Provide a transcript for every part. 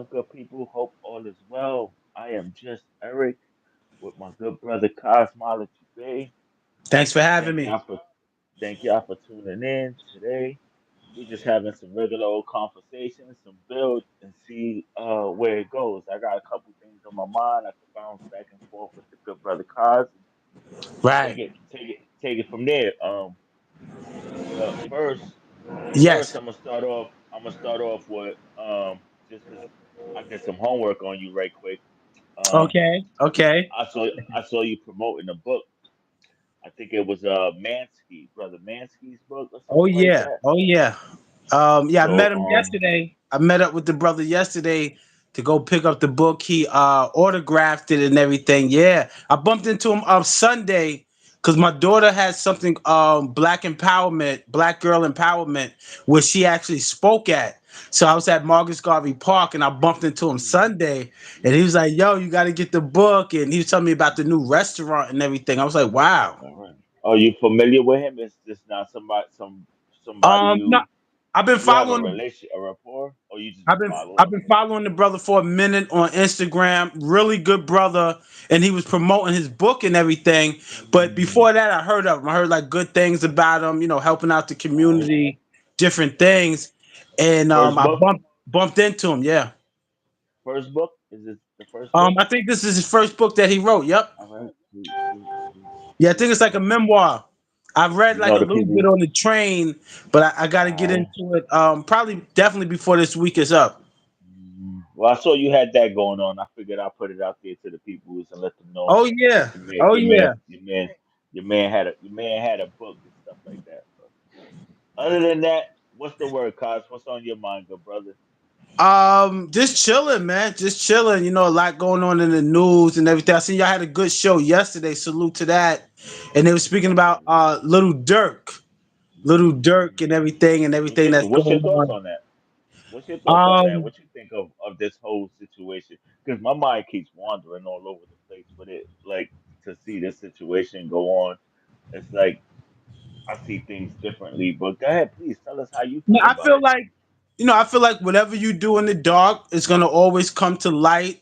Good people? Hope all is well. I am just Eric with my good brother Cosmology Bay. Thanks for having Thank me. y'all for thank y'all for tuning in today. We just having some regular old conversations, some build, and see where it goes. I got a couple things on my mind. I could bounce back and forth with the good brother Cos and Right. take it from there. Well, first Yes. I'm gonna start off with just because I did some homework on you right quick. Um, Okay. Okay. I saw you promoting a book. I think it was Mansky, brother Mansky's book or Oh something like yeah. that. Oh yeah. Yeah, I So met him yesterday. I met up with the brother yesterday to go pick up the book. He autographed it and everything. Yeah. I bumped into him on Sunday because my daughter has something black empowerment, black girl empowerment, where she actually spoke at. So I was at Marcus Garvey Park and I bumped into him Sunday and he was like, yo, you gotta get the book. And he was telling me about the new restaurant and everything. I was like, wow. all right. Are you familiar with him? Is this not somebody No, I've been you have a following relation a rapport, or you just I've been been following I've him? been following the brother for a minute on Instagram. Really good brother, and he was promoting his book and everything. But before that, I heard of him. I heard like good things about him. You know, helping out the All right. community, different things. And First I book. bumped into him. Yeah. First book. Is this the first book? I think this is his first book that he wrote. Yep. All right. Sweet, sweet, sweet, Yeah, I think sweet. it's like a memoir. I've read You like know a the little bit people. on the train, but I got to get All right. into it. Probably definitely before this week is up. Well, I saw you had that going on. I figured I'd put it out there to the people and let them know Oh yeah. your man, Oh your man, yeah. your man, your man had a book and stuff like that. But other than that, what's the word, Cos? What's on your mind, good brother? Just chilling, man. Just chilling. You know, a lot going on in the news and everything. I seen y'all had a good show yesterday. Salute to that. And they were speaking about Little Dirk and everything that's What's your going thoughts on. on that? What's your thoughts on that? Um, What you think of this whole situation? Because my mind keeps wandering all over the place with it. Like to see this situation go on, it's like I see things differently. But go ahead, please tell us how you no, feel about it. I feel like whatever you do in the dark is gonna always come to light.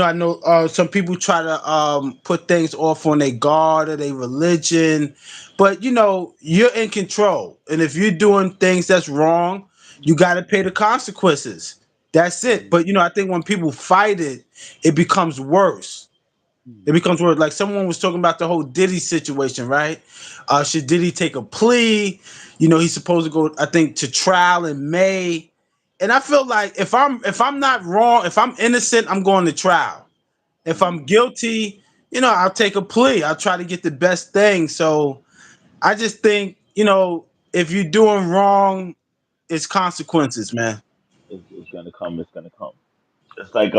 I know some people try to put things off on their God or their religion, but you're in control. And if you're doing things that's wrong, you got to pay the consequences. That's it. But I think when people fight it, it becomes worse. It becomes worse. Like someone was talking about the whole Diddy situation, right? Should Diddy take a plea? He's supposed to go, I think, to trial in May. And I feel like if I'm not wrong, if I'm innocent, I'm going to trial. If I'm guilty, I'll take a plea. I'll try to get the best thing. So I just think, if you're doing wrong, it's consequences, man. It's gonna come. It's gonna come. It's like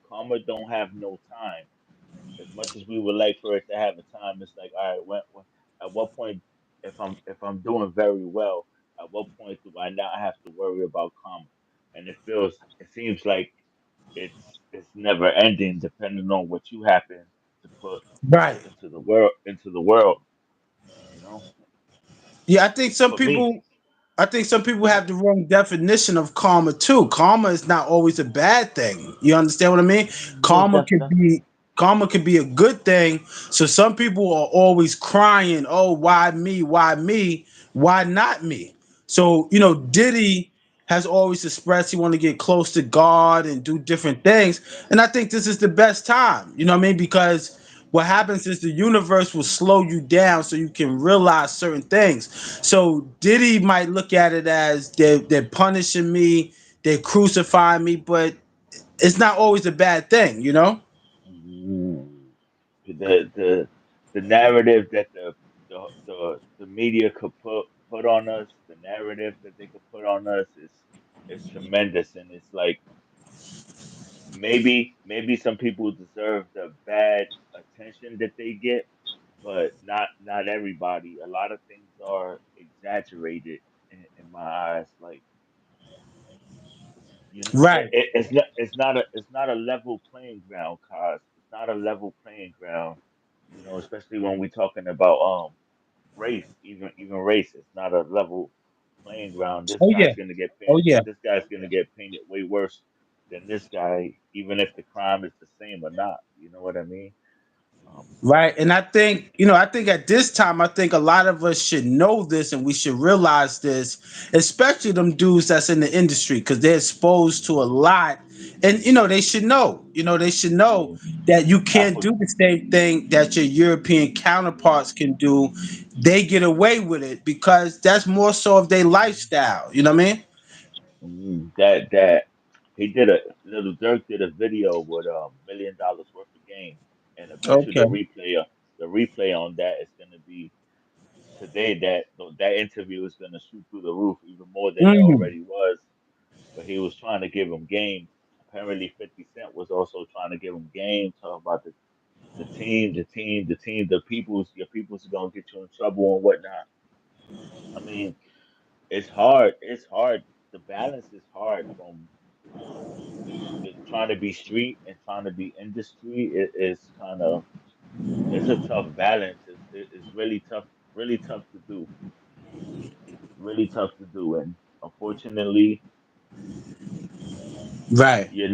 karma don't have no time. As much as we would like for it to have a time, it's like, all right, at what point, if I'm doing very well, at what point do I not have to worry about karma? And it seems like it's never ending, depending on what you happen to put Right. into the world. You know, Yeah, for me, I think some people have the wrong definition of karma too. Karma is not always a bad thing. You understand what I mean? yeah, Karma could be karma could be a good thing. So some people are always crying, "Oh, why me? Why me? Why not me?" So, Diddy has always expressed he want to get close to God and do different things. And I think this is the best time. You know what I mean? Because what happens is the universe will slow you down so you can realize certain things. So Diddy might look at it as they're punishing me, they're crucifying me, but it's not always a bad thing. mm, the narrative that the media could put on us, the narrative that they could put on us is tremendous, and it's like maybe some people deserve the bad attention that they get, but not everybody. A lot of things are exaggerated in my eyes. Like Right. it's not a level playing ground, cause it's not a level playing ground. Especially when we're talking about race, even race. It's not a level. playing ground. This Oh yeah. guy's gonna get Oh painted. yeah. This guy's gonna get painted way worse than this guy, even if the crime is the same or not. You know what I mean? Um, Right. And I think, I think at this time, I think a lot of us should know this and we should realize this, especially them dudes that's in the industry, because they're exposed to a lot. And, they should know, they should know yeah, that you I can't for, do the same thing that your European counterparts can do. They get away with it because that's more so of their lifestyle. You know what I mean? that he did a little Dirk did a video with $1 million worth of game, and I bet you Okay. the replay on that is gonna be today. That interview is gonna shoot through the roof even more than it Hmm. already was. But he was trying to give him game. Apparently, 50 Cent was also trying to give him game, talk about the people's your people's gonna get you in trouble and whatnot. I mean, it's hard. It's hard. The balance is hard from trying to be street and trying to be industry. It is kind of it's a tough balance. It's really tough to do. Really tough to do. And unfortunately, Right. your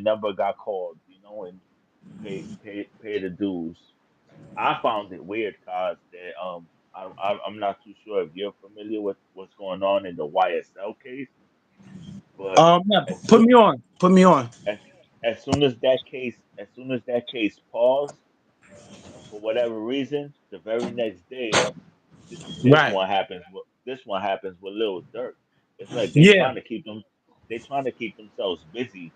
number got called. And pay the dues. I found it weird, cause that I'm not too sure if you're familiar with what's going on in the YSL case, but Yeah, as put soon me on. Put me on. as, as soon as that case paused for whatever reason, the very next day Right. this one happens with Lil Durk. It's like Yeah. they trying to keep themselves busy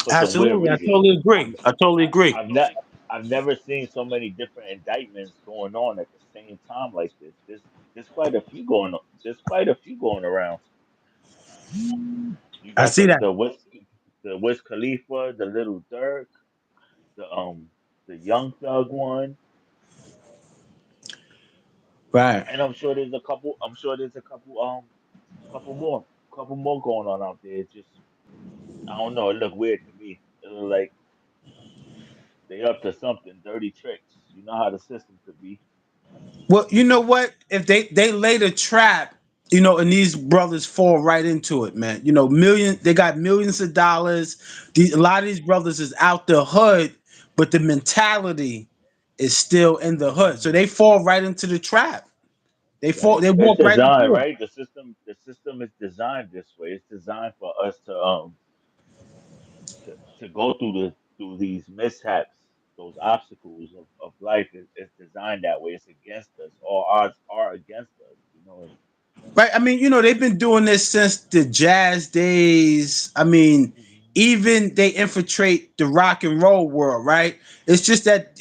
for some weird Absolutely. I reason. totally I've agree. I totally agree. I've not I've never seen so many different indictments going on at the same time like this. There's quite a few going on. There's quite a few going around. You I got see that. The Wiz Khalifa, the Little Dirk, the Young Thug one, Right. and I'm sure there's a couple. I'm sure there's a couple more going on out there. It's just I don't know. It look weird to me. It look like they up to something, dirty tricks. You know how the system could be. Well, you know what? If they lay the trap, and these brothers fall right into it, man. They got millions of dollars. A lot of these brothers is out the hood, but the mentality is still in the hood. So they fall right into the trap. Right. They It's walk right designed, into it. right? The system is designed this way. It's designed for us to go through these mishaps, those obstacles of life. It's designed that way. It's against us. All odds are against us. And Right. I mean, they've been doing this since the jazz days. I mean, even they infiltrate the rock and roll world, right? It's just that,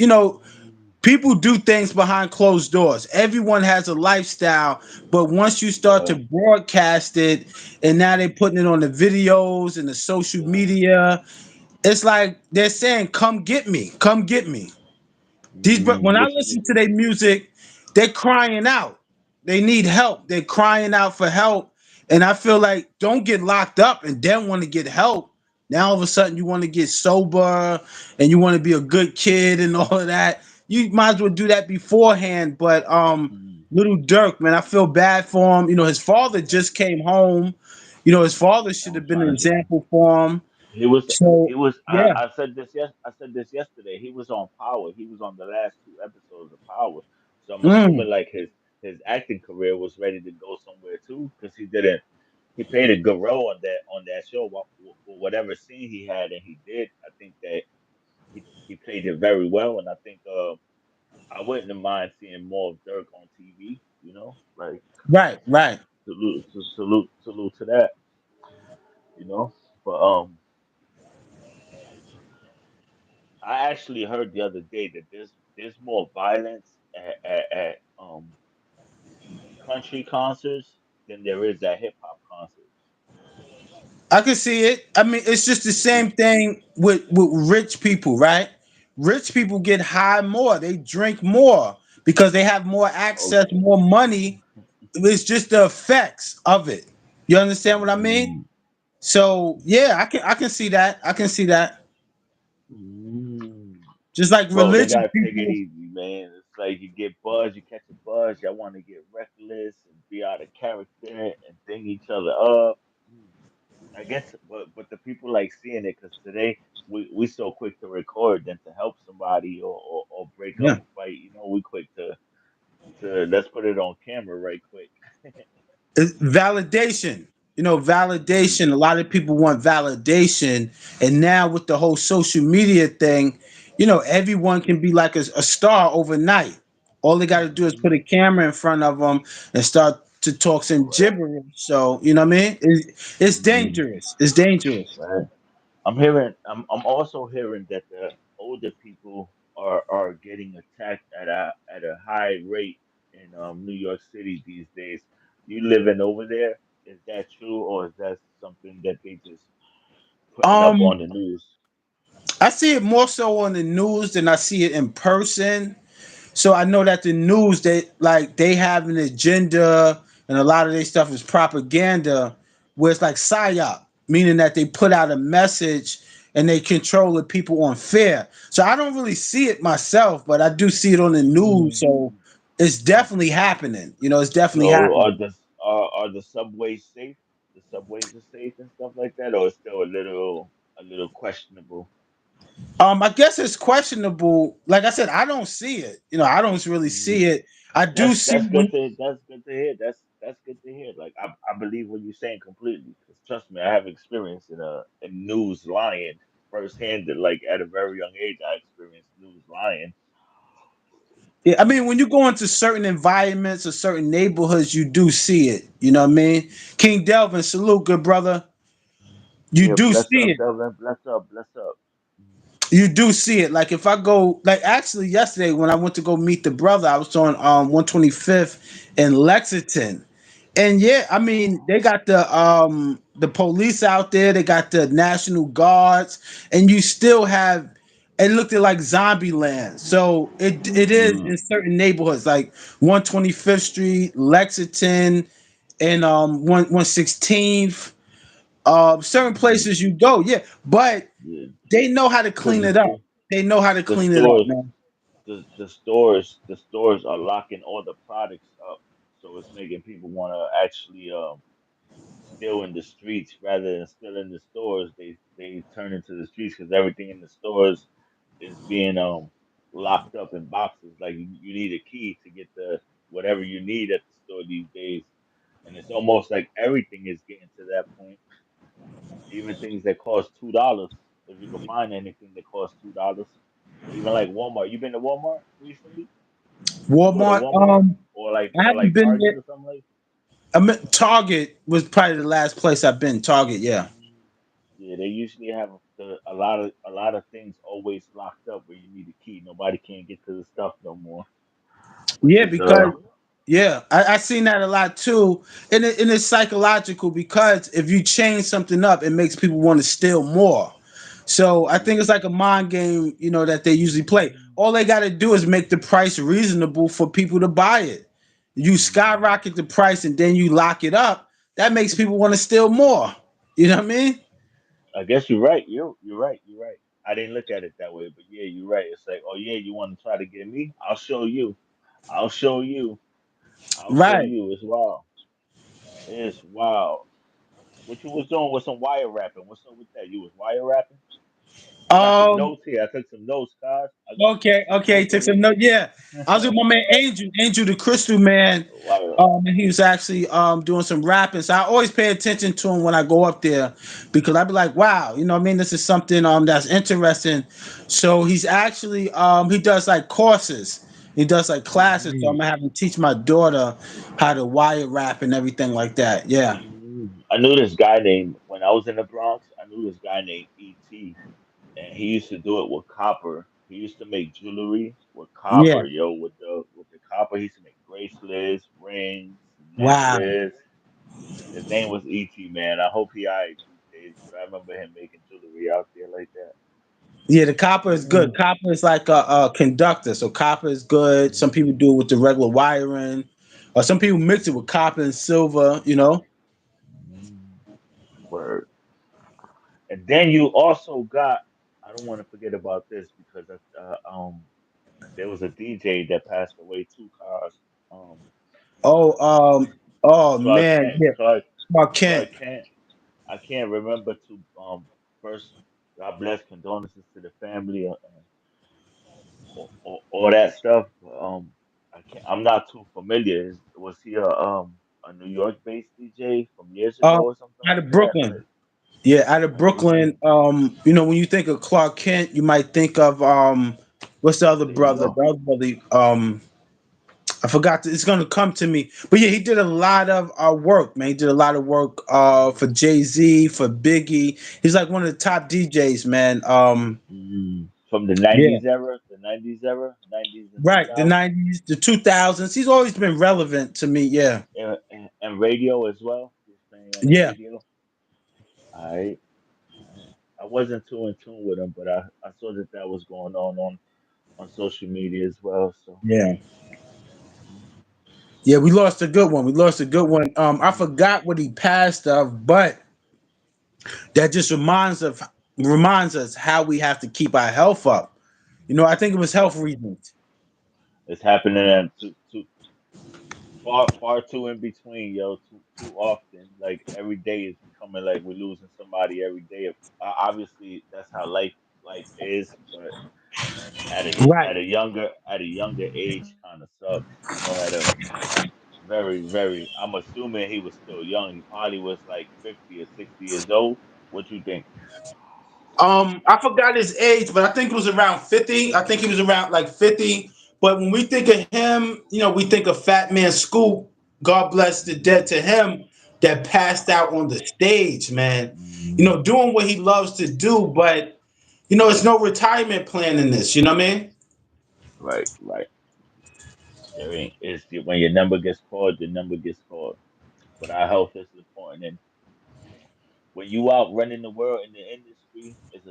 people do things behind closed doors. Everyone has a lifestyle, but once you start to yeah, broadcast it and now they're putting it on the videos and the social yeah. media, it's like they're saying, "Come get me. Come get me." When I Which listen to their music, they're crying out. They need help. They're crying out for help. And I feel like don't get locked up and then want to get help. Now all of a sudden you want to get sober and you want to be a good kid and all of that. You might as well do that beforehand. But little Dirk, man, I feel bad for him. His father just came home. His father should I'm have been an trying to. example for him. He was. So He was. yeah. I said this. Yes. I said this yesterday. He was on Power. He was on the last two episodes of Power. So I'm Mm, assuming like his acting career was ready to go somewhere too, because he didn't. He played a good role on that show. Whatever scene he had and he did, I think that he played it very well. And I think I wouldn't mind seeing more of Dirk on TV. Like right, right. salute to that. But I actually heard the other day that there's more violence at country concerts than there is at hip hop concerts. I can see it. I mean, it's just the It's just same thing with rich people, right? Rich people get high more. They drink more because they have more access, okay. more money. It's just the effects of it. You understand what I mean? Mm, So yeah, I can see that. I can see that. mm. Just like Bro, they religious gotta take it people. easy, man. It's like you get buzzed, you catch a buzz, y'all want to get reckless, be out of character and ding each other up. Mm, I guess, but the people like seeing it because today we so quick to record than to help somebody or break up Yeah. a fight. You know, we quick to let's put it on camera right quick. Validation. Mm, Validation. A lot of people want validation, and now with the whole social media thing, everyone can be like a star overnight. All they got to do is put mhm. a camera in front of them and start to talk some Right. gibberish. So you know what I mean? It's Mhm. dangerous. It's dangerous. Right. I'm also hearing that the older people are getting attacked at a high rate in New York City these days. You living over there? Is that true, or is that something that they just putting up Um, on the news? I see it more so on the news than I see it in person. So I know that the news they have an agenda and a lot of their stuff is propaganda where it's like psyop, meaning that they put out a message and they control the people on fear. So I don't really see it myself, but I do see it on the news. So Mm. it's definitely happening. It's definitely So happening. are the subways safe? The subways are safe and stuff like that, or it's still a little questionable? I guess it's questionable. Like I said, I don't see it. I don't really see it. I do see when That's good to hear. That's good to hear. Like I believe what you're saying completely. Because trust me, I have experience in news lying firsthand. Like at a very young age, I experienced news lying. Yeah, I mean, when you go into certain environments or certain neighborhoods, you do see it. You know what I mean? King Delvin, salute, good brother. You Yeah, do bless see up, it. Delvin. Bless up, bless up. You do see it. Like if I go, like actually yesterday when I went to go meet the brother, I was on 125th in Lexington. And yeah, I mean, they got the police out there, they got the National Guards, and you still have it looked like zombie land. So it is Mm, in certain neighborhoods like 125th Street, Lexington, and 116th. Certain mm, places you go, yeah. But yeah, they know how to because clean it up. They know how to the clean it up, stores man. the stores are locking all the products up, so it's making people want to actually still in the streets rather than still in the stores. They turn into the streets because everything in the stores is being locked up in boxes. Like you need a key to get the whatever you need at the store these days, and it's almost like everything is getting to that point. Even things that cost $2, if you can find anything that costs $2. Even like Walmart. You been to Walmart recently? You go to Walmart. Walmart I or haven't like been Target there. or something like? I mean, Target was probably the last place I've been. Target, yeah, Mm, yeah, they usually have a lot of things always locked up where you need a key. Nobody can get to the stuff no more, which yeah, is because yeah, I seen that a lot too, and it's psychological because if you change something up, it makes people want to steal more. So I think it's like a mind game, that they usually play. All they got to do is make the price reasonable for people to buy it. You skyrocket the price and then you lock it up. That makes people want to steal more. You know what I mean? I guess you're right. You're right. You're right. I didn't look at it that way, but yeah, you're right. It's like, oh yeah, you want to try to get me? I'll show you. I'll show you. I'll show Right. you. It's wild. It's wild. What you was doing with some wire wrapping? What's up with that? You was wire wrapping? I got some Um. notes here. I took some notes, guys. I got Okay. some Okay. notes Took over some note. Yeah. here. I was with my man Angel. Angel, the Crystal Man. Wire. And he was actually doing some rapping. So I always pay attention to him when I go up there because I'd be like, wow, you know what I mean? This is something that's interesting. So he's actually he does like courses. He does like classes. So I'm Mm, gonna have him teach my daughter how to wire rap and everything like that. Yeah. I knew this guy named when I was in the Bronx. I knew this guy named E.T. and he used to do it with copper. He used to make jewelry with Yeah. copper, yo. With the copper, he used to make bracelets, rings, Wow. necklace. His name was E.T. Man. I hope he alright these days, but I remember him making jewelry out there like that. Yeah, the copper is good. Mm. Copper is like a conductor. So copper is good. Some people do it with the regular wiring. Or some people mix it with copper and silver. Mm. Word. And then you also got. I don't want to forget about this because there was a DJ that passed away too, cars. Um, Oh, Oh Clark man, Kent. yeah, Clark Kent. Clark Kent. I can't remember to first. God bless, condolences to the family, and all that stuff. I can't. I'm not too familiar. Was he a New York based DJ from years Uh, ago or something Out like of that? Brooklyn. Like Yeah, out of out of Brooklyn. Brooklyn. When you think of Clark Kent, you might think of what's the other There you brother? go. The other brother, I forgot. It's gonna come to me. But yeah, he did a lot of work, man. He did a lot of work for Jay Z, for Biggie. He's like one of the top DJs, man. From the Yeah, '90s era, '90s and right. The 2000s, '90s, the 2000s. He's always been relevant to me. Yeah, and radio as well. He was playing on the yeah, radio. I I wasn't too in tune with him, but I saw that that was going on social media as well. So yeah. Yeah, we lost a good one. We lost a good one. I mhm. forgot what he passed of, but that just reminds us how we have to keep our health up. I think it was health Definitely, reasons. it's happening and too far too in between, yo. Too often. Like every day is becoming like we're losing somebody every day. Obviously, that's how life is, but Right. at a younger age, kind of sucks. You know, at a very. I'm assuming he was still young. He probably was like 50 or 60 years old. What you think? I forgot his age, but I think it was around 50. I think he was around like 50. But when we think of him, we think of Fat Man Scoop. God bless the dead to him that passed out on the stage, man. Mm, Doing what he loves to do, but it's no retirement plan in this. You know what I mean? right. There ain't. When your number gets called, your number gets called. But our health is important, and when you out running the world in the industry, it's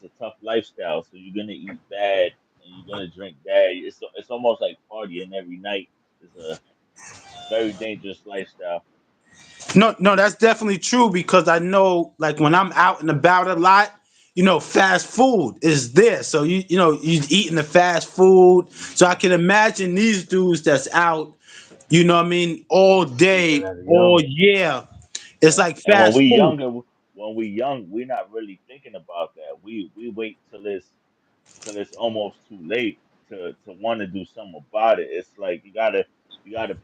a tough lifestyle. So you're gonna eat bad and you're gonna drink bad. It's almost like partying every night. It's a very dangerous lifestyle. No, no, that's definitely true because I know, like when I'm out and about a lot, fast food is there. So you eating the fast food. So I can imagine these dudes that's out, what I mean, all Even day, as a all young, year. It's yeah. like And fast food. when we young, we're not really thinking about that. We wait till it's almost too late to want to do something about it. It's like you gotta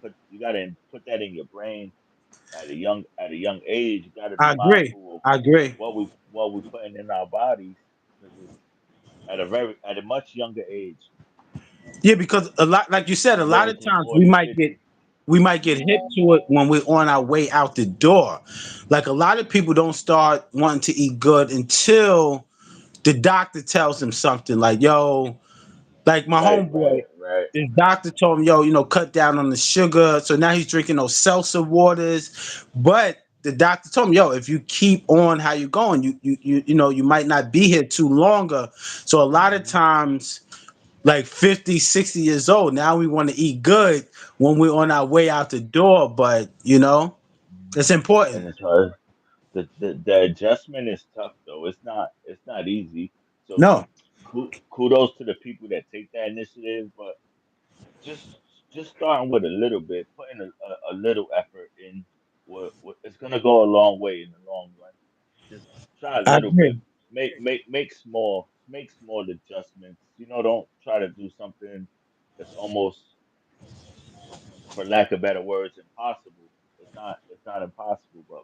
put that in your brain at a young age. You gotta be I agree. mindful of I agree. what we putting in our bodies because it's at a much younger age. Yeah, because a lot, like you said, a I'm lot getting of to times 40, 50. we might get hip to it when we're on our way out the door. Like a lot of people don't start wanting to eat good until the doctor tells them something like, yo, like my Right, homeboy, right, right. his doctor told him, yo, cut down on the sugar. So now he's drinking those seltzer waters. But the doctor told him, yo, if you keep on how you're going, you might not be here too longer. So a lot of Hmm. times, like 50, 60 years old, now we want to eat good when we're on our way out the door. But it's And important. it's hard. The adjustment is tough though. It's not easy. So No, kudos to the people that take that initiative, but just just starting with a little bit, putting a little effort in, it's gonna go a long way in the long run. Just try a I little bit. agree. Make small adjustments. Don't try to do something that's almost, for lack of better words, impossible. It's not impossible, but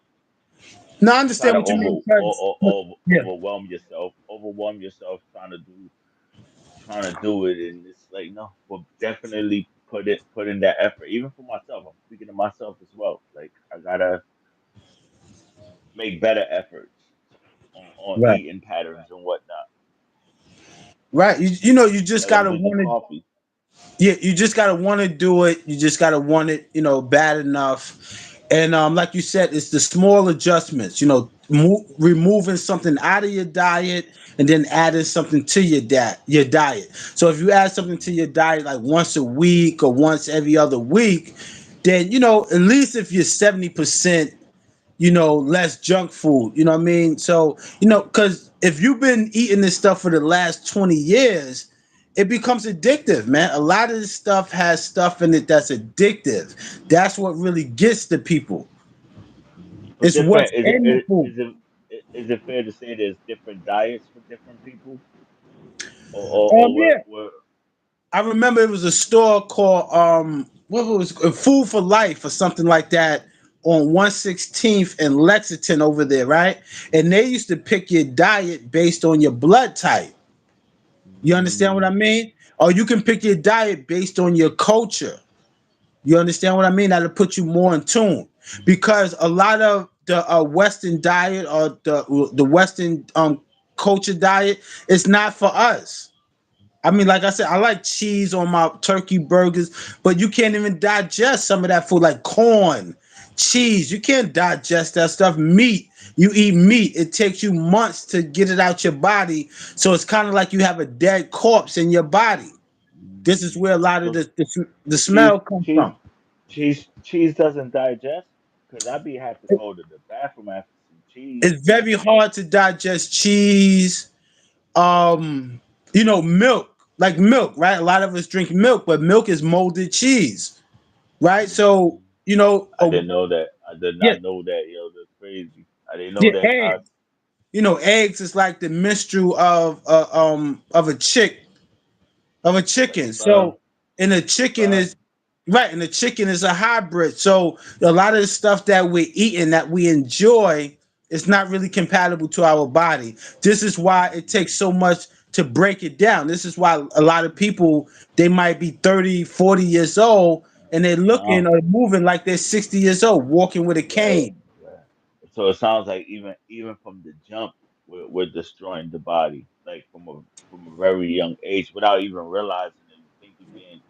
No, I don't try understand to what you mean. 'Cause- yeah. overwhelm yourself trying to do it, and it's like, no, but definitely put in that effort. Even for myself, I'm speaking to myself as well. Like I gotta make better efforts on Right. eating patterns and whatnot. Right. You just Let them gotta do the want to. coffee. Yeah, you just gotta want to do it. You just gotta want it, bad enough. And like you said, it's the small adjustments. Removing something out of your diet and then adding something to your diet. So if you add something to your diet like once a week or once every other week, then at least if you're 70%, less junk food. You know what I mean? So because if you've been eating this stuff for the last 20 years it becomes addictive, man. A lot of this stuff has stuff in it that's addictive. That's what really gets the people. For It's different, what's in the food. is it fair to say there's different diets for different people, or Yeah, where I remember it was a store called what was it, Food for Life or something like that on 116th in Lexington over there, right? And they used to pick your diet based on your blood type. You understand what I mm, mean? Or you can pick your diet based on your culture. You understand what I mean? That'll put you more in tune because a lot of the Western diet or the Western culture diet is not for us. I mean, like I said, I like cheese on my turkey burgers, but you can't even digest some of that food, like corn, cheese. You can't digest that stuff. Meat, you eat meat. It takes you months to get it out your body. So it's kind of like you have a dead corpse in your body. This is where a lot of so the cheese smell comes cheese from. cheese doesn't digest? Because I'd be have to go to the bathroom after some cheese. It's very hard to digest cheese. Um, milk, like milk, right? A lot of us drink milk, but milk is molded cheese, right? So, Mm, I uh, didn't know that. I did yeah, not know that. Yo, that's crazy. I didn't know yeah, that eggs. concept. Eggs is like the menstrual of a Like chicken. sperm, So, and a chicken sperm. is right, and the chicken is a hybrid. So a lot of the stuff that we're eating that we enjoy is not really compatible to our body. This is why it takes so much to break it down. This is why a lot of people they might be 30, 40 years old and they're looking Uh-huh. or moving like they're 60 years old, walking with a Right, cane. right. So it sounds like even from the jump, we're destroying the body, like from a very young age, without even realizing it. You think you're being,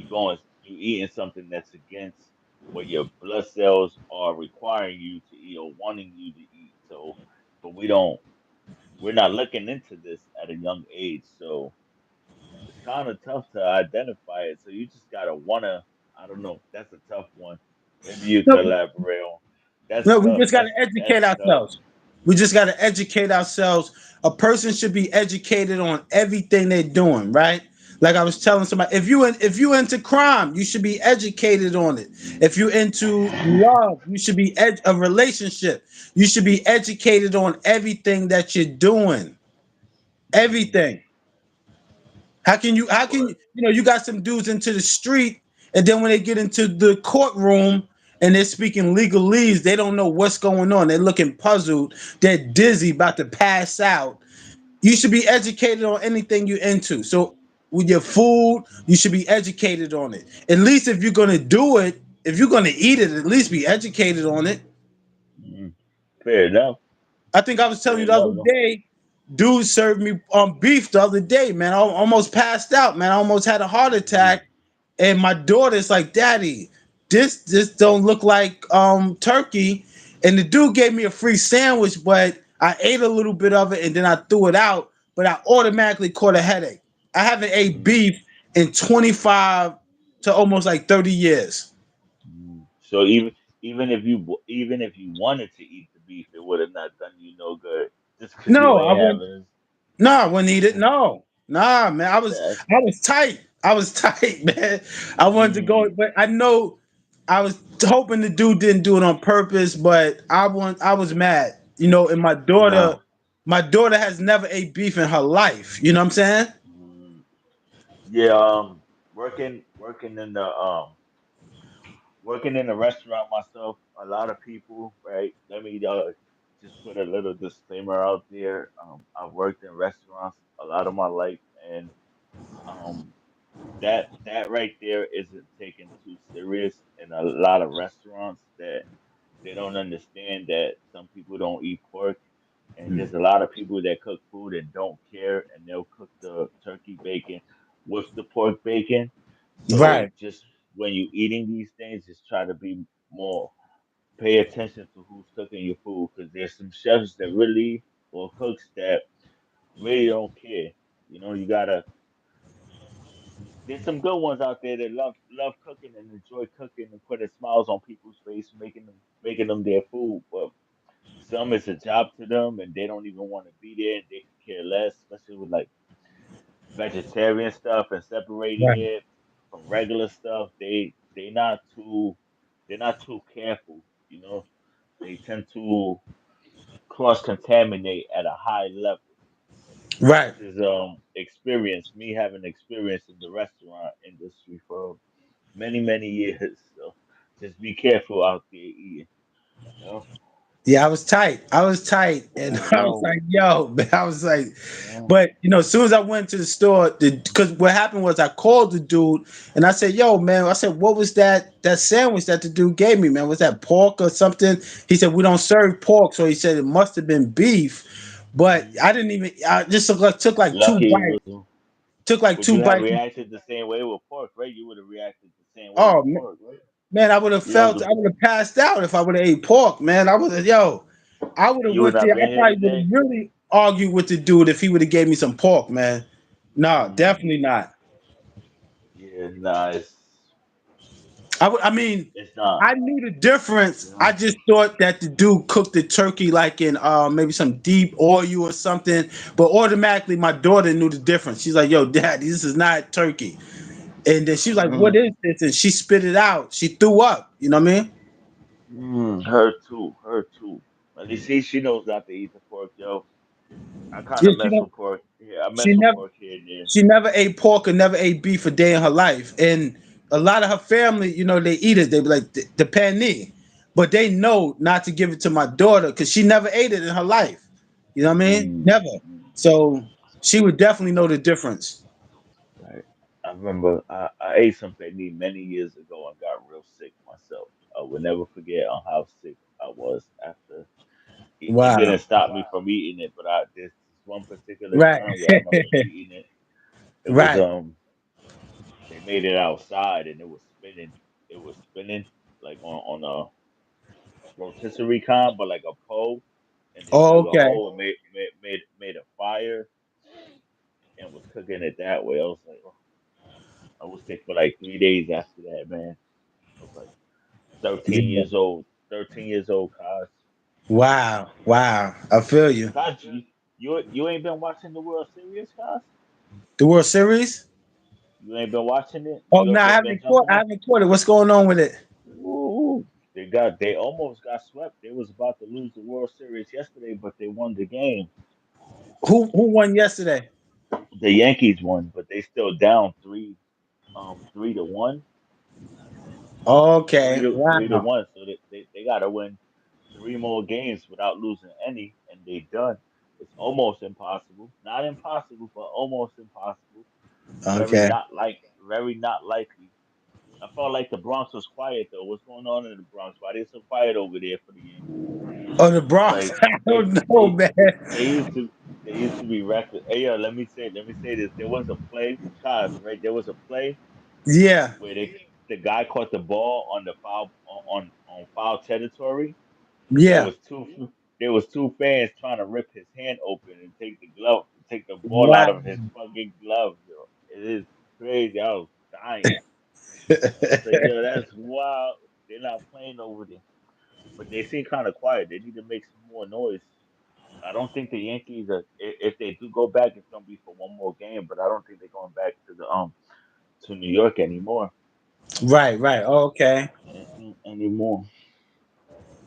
but you eating something that's against what your blood cells are requiring you to eat or wanting you to eat. So, but we're not looking into this at a young age. So it's kind of tough to identify it. So you just gotta wanna. I don't know. That's a tough one. Maybe you No, could elaborate on. That's no, we tough. just got to That's educate tough. ourselves. We just got to educate ourselves. A person should be educated on everything they're doing, right? Like I was telling somebody, if you into crime, you should be educated on it. If you into love, you should be a relationship. You should be educated on everything that you're doing. Everything. How can you, But you got some dudes into the street, and then when they get into the courtroom and they're speaking legalese, they don't know what's going on. They're looking puzzled. They're dizzy, about to pass out. You should be educated on anything you're into. So with your food, you should be educated on it. At least if you're gonna do it, if you're gonna eat it, at least be educated on it. mm, fair enough. I think I was telling Fair you the other enough. No. day, dude served me beef the other day, man. I almost passed out, man. I almost had a heart Mm, attack. And my daughter's like, Daddy, this don't look like turkey. And the dude gave me a free sandwich, but I ate a little bit of it and then I threw it out. But I automatically caught a headache. I haven't ate mm, beef in 25 to almost like 30 years. mm. So even if you wanted to eat the beef, it would have not done you no good. Just because you No, I ain't wouldn't. having. No, I wouldn't eat it. No, nah, man. That. I was tight. I was tight, man. I wanted to go, Mm, but I know I was hoping the dude didn't do it on purpose. But I was mad, and no. my daughter has never ate beef in her life. You know what I'm saying? Mm, yeah. Working in the working in a restaurant myself, a lot of people, right? Let me just put a little disclaimer out there. I've worked in restaurants a lot of my life, and um, that right there isn't taken too serious in a lot of restaurants that they don't understand that some people don't eat pork. And there's a lot of people that cook food and don't care, and they'll cook the turkey bacon with the pork bacon. So Right. just when you're eating these things, just try to be more pay attention to who's cooking your food because there's some chefs that really or cooks that really don't care. You gotta. There's some good ones out there that love cooking and enjoy cooking and putting smiles on people's face, making them their food. But some it's a job to them and they don't even want to be there and they could care less, especially with like vegetarian stuff and separating Right. it from regular stuff, they're not too careful. You know, they tend to cross contaminate at a high level. Right. This is experience, me having experience in the restaurant industry for many years. So just be careful out there eating. You know? Yeah, I was tight. I was tight, and Oh, I was yo, like, "Yo," man, I was like, yeah. but as soon as I went to the store, because what happened was I called the dude and I said, "Yo, man," I said, "What was that sandwich that the dude gave me, man? Was that pork or something?" He said, "We don't serve pork," so he said it must have been beef. But Mhm. I didn't even. I just took like two Lucky it bites. was. Took like Would you two have bites. reacted the same way with pork, right? You would have reacted the same way Oh with pork, right? man, I would have You know, felt. I would have passed out if I would have ate pork, man. I would have. Yo, I would have you would went there. not I been here probably would have today. really argued with the dude if he would have gave me some pork, man. No, Mm, definitely not. yeah, nah, I mean, it's not. I knew the difference. I Yeah. just thought that the dude cooked the turkey like in maybe some deep oil or something. But automatically, my daughter knew the difference. She's like, "Yo, Dad, this is not turkey." And then she was like, "What Mm, is this?" And she spit it out. She threw up. You know what I mean? her too, her too. At least she knows not to eat the pork, yo. I kind Yeah, of mess with pork. Yeah, I she mess with never pork here and there. she never ate pork or never ate beef a day in her life. And a lot of her family, they eat it. They be like the panini, but they know not to give it to my daughter because she never ate it in her life. You know what I mean? Mm, Never. mm, So she would definitely know the difference. right. I remember I ate some panini many years ago and got real sick myself. I will never forget on how sick I was after. It Wow. didn't stop me from eating it, but this one particular Right. time where I remember eating it. It was Right. they made it outside and it was spinning. It was spinning like on a rotisserie con, but like a pole, and they Oh, dug a okay. hole and made a fire and was cooking it that way. I was like, oh, I was sick for like 3 days after that, man. I was like 13 Yeah. years old, 13 years old, Cos. Wow. Wow. I feel you. Cos, you ain't been watching the World Series, Cos? The World Series? You ain't been watching it. Oh New no, York I ain't been haven't caught. jumping I in. haven't caught it. What's going on with it? Ooh, they almost got swept. They was about to lose the World Series yesterday, but they won the game. Who won yesterday? The Yankees won, but they still down 3-1, Okay. three to Wow. one. So they gotta win three more games without losing any, and they done. It's almost impossible. Not impossible, but almost impossible. Okay. Very not likely. I felt like the Bronx was quiet though. What's going on in the Bronx? Why they so quiet over there for the Yankees? Oh, the Bronx. Like I don't know, man. they used to they used to be reckless. Hey yo, let me say this. There was a play, guys, right? There was a play Yeah. where the guy caught the ball on the foul on foul territory. There Yeah. was there was two fans trying to rip his hand open and take the ball out Wow. of his fucking glove. Yo, it is crazy. I was dying. I was like, yo, that's wild. They're not playing over there, but they seem kind of quiet. They need to make some more noise. I don't think the Yankees are. If they do go back, it's gonna be for one more game. But I don't think they're going back to New York anymore. Right. Right. Okay. Anymore.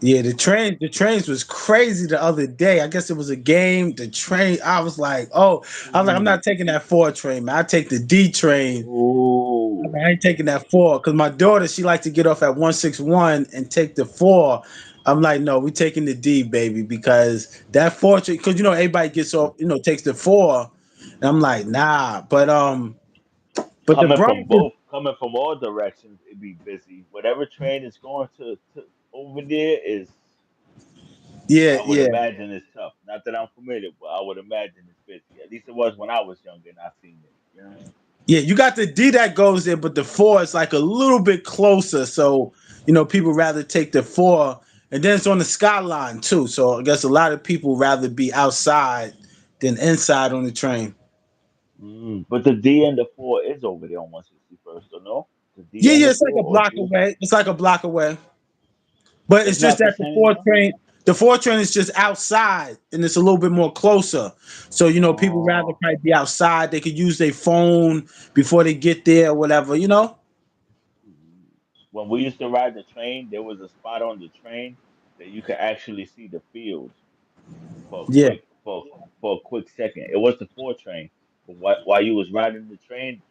Yeah. The trains was crazy the other day. I guess it was a game. The train. I was like, oh, I was like, I'm Ooh, not taking that 4 train, man. I take the D train. ooh. I ain't taking that 4 because my daughter she likes to get off at 161 and take the 4. I'm like, no, we taking the D, baby, because that 4 train. Because everybody gets off, takes the 4. And I'm like, nah. But the Bronx is Coming from all directions, it'd be busy. Whatever train is going to over there is, yeah, I would yeah. imagine it's tough. Not that I'm familiar, but I would imagine it's busy. At least it was when I was younger and I seen it. You know? Yeah, you got the D that goes there, but the 4 is like a little bit closer. So, people rather take the 4. And then it's on the skyline too. So I guess a lot of people rather be outside than inside on the train. But the D and the four is over there on 161st, so no? The D Yeah, and yeah, the it's like four a or block D? away. It's like a block away. But it's It's just not the that the same four one? train, The four train is just outside and it's a little bit more closer. So, people rather Oh. probably be outside. They could use their phone before they get there or whatever. When we used to ride the train, there was a spot on the train that you could actually see the fields for a Yeah. quick for a quick second. It was the four train, but while you was riding the train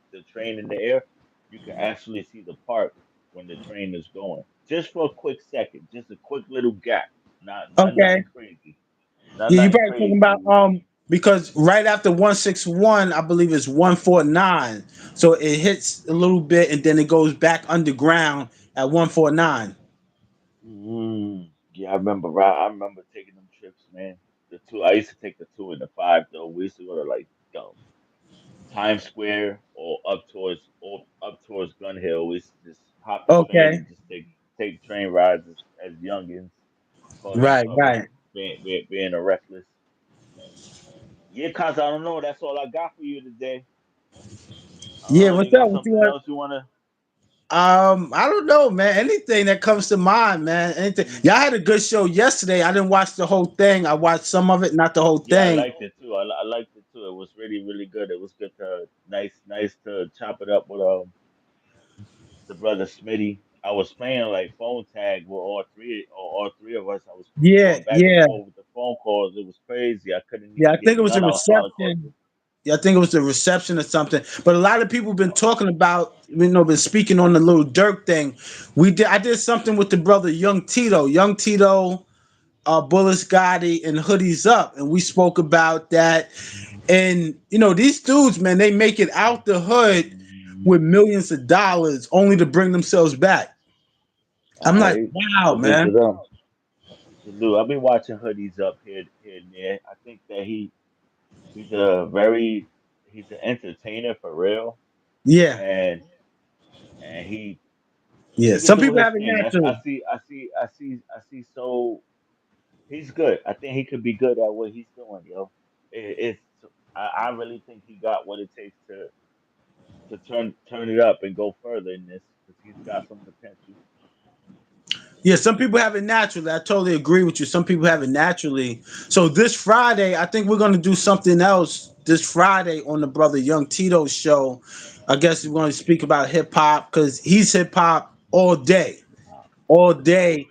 in the air, you could actually see the park when the train is going, just for a quick second, just a quick little gap. Not Okay. nothing crazy. Not Yeah, you nothing probably talking about crazy. because right after 161, I believe it's 149. So it hits a little bit and then it goes back underground at 149. Yeah, I remember. Right, I remember taking them trips, man. The two. I used to take the two and the five though. We used to go to like Times Square or up towards Gun Hill. We used to just hop the train Okay. and just take train rides as youngins, causing Right, trouble, right. being a reckless. Yeah, cause I don't know. That's all I got for you today. I don't Yeah, know. You what's got up? What you something want? else you wanna? I don't know, man. Anything that comes to mind, man. Anything. Y'all had a good show yesterday. I didn't watch the whole thing. I watched some of it, not the whole Yeah, I thing. liked it too. I liked it too. It was really really good. It was good to nice to chop it up with the brother Smitty. I was playing like phone tag with all three of us. I was Yeah, going back and yeah, forth with the phone calls. It was crazy. I couldn't yeah. I even get think it was the none out. All across reception. Yeah, I think it was the reception or something. But a lot of people been talking about, been speaking on the little Dirk thing. I did something with the brother Young Tito. Young Tito, Bullis Gotti, and Hoodies Up, and we spoke about that. And these dudes, man, they make it out the hood with millions of dollars only to bring themselves back. I'm like, right. wow, Salute to man. them. Salute. I've been watching hoodies up here and there. I think that he's a very he's an entertainer for real, Yeah, and he yeah. he can Some do people his have it thing. I naturally. see so he's good. I think he could be good at what he's doing, yo. It's I really think he got what it takes to turn it up and go further in this because he's got some potential. Yeah, some people have it naturally. I totally agree with you. Some people have it naturally. So this Friday, I think we're gonna do something else this Friday on the brother Young Tito show. I guess we're gonna speak about hip hop because he's hip hop all Hip hop, day.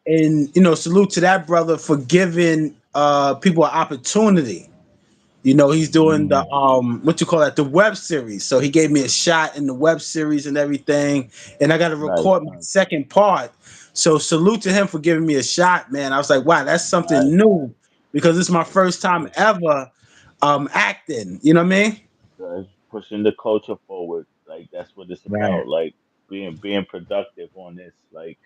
And salute to that brother for giving people an opportunity. He's doing the mm, what you call that, the web series. So he gave me a shot in the web series and everything. And I got to nice, record my nice. second part. So salute to him for giving me a shot, man. I was like, wow, that's something Nice. new because it's my first time ever acting. You know what I mean? Pushing the culture forward, like that's what it's Right. about. Like being productive on this. Like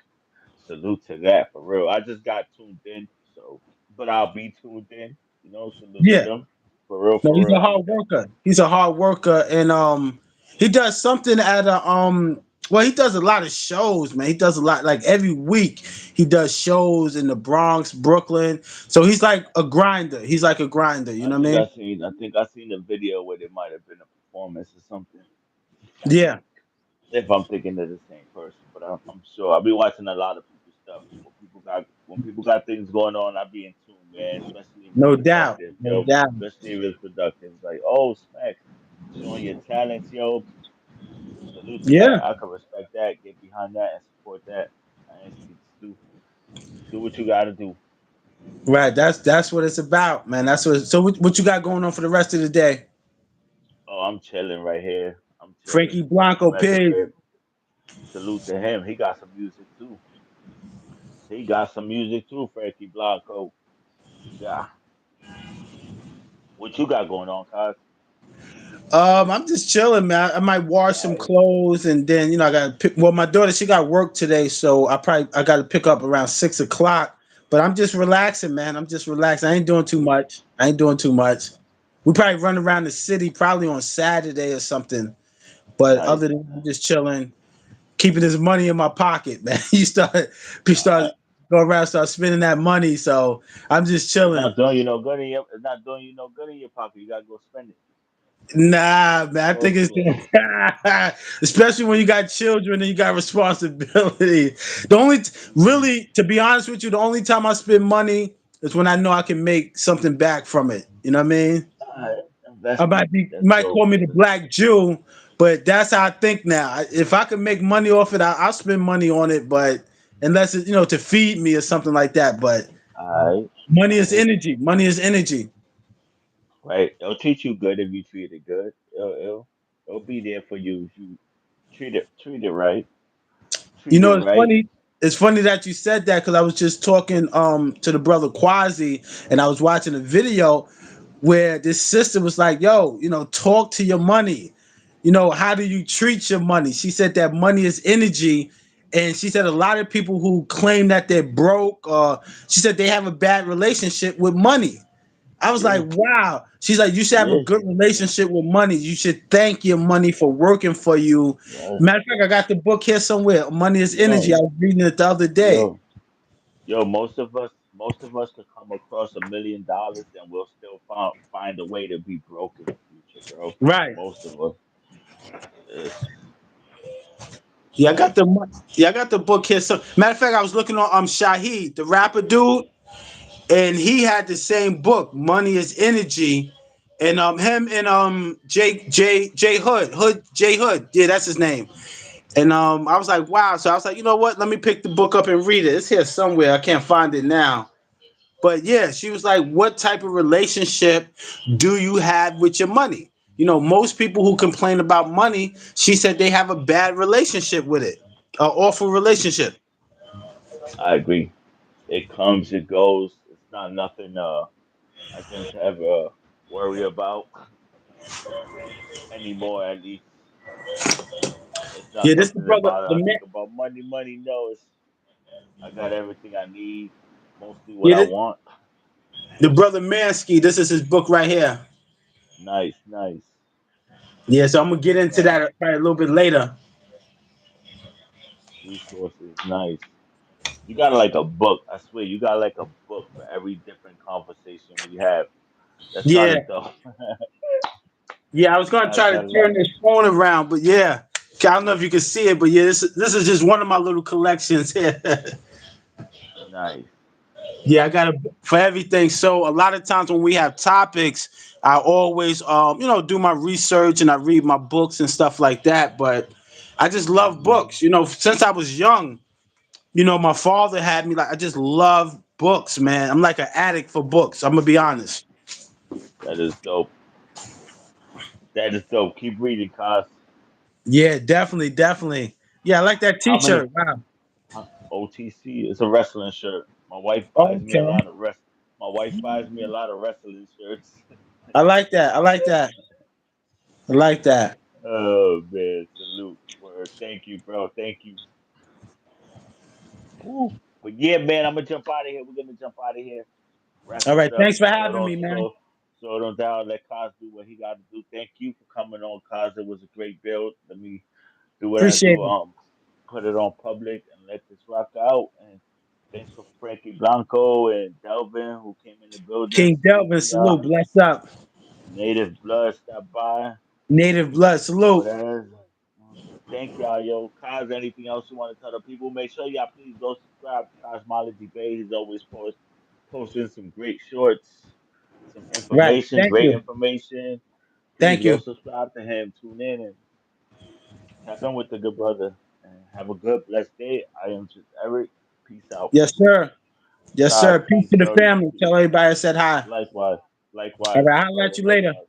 salute to that for real. I just got tuned in, so but I'll be tuned in. Salute to Yeah. them for real, No, for he's a real. hard worker. He's a hard worker, and he does something at a Well, he does a lot of shows, man. He does a lot. Like every week, he does shows in the Bronx, Brooklyn. So he's like a grinder. He's like a grinder. You know what I mean? I think I seen a video where it might have been a performance or something. I Yeah. think if I'm thinking of the same person, but I'm sure I'll be watching a lot of people's stuff. When people got things going on, I be in tune, man. Especially if it's No doubt. productive, No yo. doubt. Especially if it's productive. It's like, oh, smack, showing your talents, yo. Salute to Yeah. that. I can respect that, get behind that, and support that. I ain't just do what you got to do. Right. That's what it's about, man. That's what. So what you got going on for the rest of the day? Oh, I'm chilling right here. I'm chilling. Frankie Blanco, I'm at the Pig. crib. Salute to him. He got some music too. He got some music too, Frankie Blanco. Yeah. What you got going on, cuz? I'm just chilling, man. I might wash some Right. clothes and then I gotta pick. Well, my daughter she got work today, so I gotta pick up around 6 o'clock. But I'm just relaxing, man. I'm just relaxing. I ain't doing too much. I ain't doing too much. We probably run around the city probably on Saturday or something. But Nice. other than that, I'm just chilling, keeping this money in my pocket, man. You start Uh, go around, start spending that money. So I'm just it's chilling. not doing you no good in your. It's not doing you no good in your pocket. You gotta go spend it. Nah, man. I think Brooklyn. it's especially when you got children and you got responsibility. The only really, to be honest with you, the only time I spend money is when I know I can make something back from it. You know what I mean? I might Investment. be, you That's might dope. call me the black Jew, but that's how I think now. If I can make money off it, I'll spend money on it. But unless it's, to feed me or something like that. But Alright. money is Alright. energy. Money is energy. Right. It'll treat you good if you treat it good. It'll be there for you if you treat it right. You Treat it know, it's right. funny. It's funny that you said that because I was just talking to the brother Quasi, and I was watching a video where this sister was like, "Yo, talk to your money. How do you treat your money?" She said that money is energy, and she said a lot of people who claim that they're broke, she said they have a bad relationship with money. I was like, Yeah. wow. She's like, you should have a Yeah. good relationship with money. You should thank your money for working for you. Right. Matter of fact, I got the book here somewhere. Money is energy. I Yo. was reading it the other day. Yo. Yo. Most of us could come across $1 million and we'll still find a way to be broke in the future, bro. Right. Most of us. It's Yeah, I got sad. the yeah, I got the book here. So matter of fact, I was looking on Shaheed, the rapper dude, and he had the same book, Money is Energy. And him and J Hood, J Hood. Yeah, that's his name. And I was like, wow. So I was like, you know what? Let me pick the book up and read it. It's here somewhere. I can't find it now. But yeah, she was like, what type of relationship do you have with your money? Most people who complain about money, she said they have a bad relationship with it, an awful relationship. I agree. It comes, it goes. It's not nothing I think to ever worry about anymore at least. It's not Yeah, this the something brother, about the I man. think about money, money. No, it's I got everything I need, mostly what Yeah, I want. the brother Mansky. This is his book right here. Nice, nice. Yeah, so I'm gonna get into Right. that probably a little bit later. Resources, nice. You got like a book. I swear, you got like a book for every different conversation we have. That's kind Yeah, of dope. yeah. I was gonna I try to got turn like, this phone around, but yeah, I don't know if you can see it, but yeah, this is just one of my little collections here. nice. Yeah, I got a for everything. So a lot of times when we have topics, I always do my research and I read my books and stuff like that. But I just love Hmm. books. Since I was young, my father had me like I just love books, man. I'm like an addict for books. I'm gonna be honest. That is dope. That is dope. Keep reading, Cos. Yeah, definitely, definitely. Yeah, I like that How many? T-shirt. Wow. OTC. It's a wrestling shirt. My wife buys me a Okay. lot of rest. My wife buys me a lot of wrestling shirts. I like that. I like that. I like that. Oh man, salute. Word. Thank you, bro. Thank you. Woo. But yeah, man, I'm gonna jump out of here. We're gonna jump out of here. Wrap All this right. up. Thanks for So having don't me, man. so don't doubt. Let Kaz do what he got to do. Thank you for coming on, Kaz. It was a great build. Let me do what I Appreciate do. it. Put it on public and let this rock out. And thanks for Frankie Blanco and Delvin who came in the building. King Salute Delvin, to y'all. salute. Bless up. Native Blood stop by. Native blood, You know salute. what that is. Thank y'all, yo. Kaz, anything else you want to tell the people? Make sure y'all please go subscribe to Cosmology Bay. He's always posting some great shorts, some Right. information, Thank great you. information. Please Thank go you. subscribe to him. Tune in and tap in with the good brother. And have a good, blessed day. I am just Eric. Peace out. Yes, sir. Yes, Kaz, sir. Peace peace, to the Curry. family. Peace. Tell everybody I said hi. Likewise. All Likewise, right. big I'll let brother. you Go later. Kaz.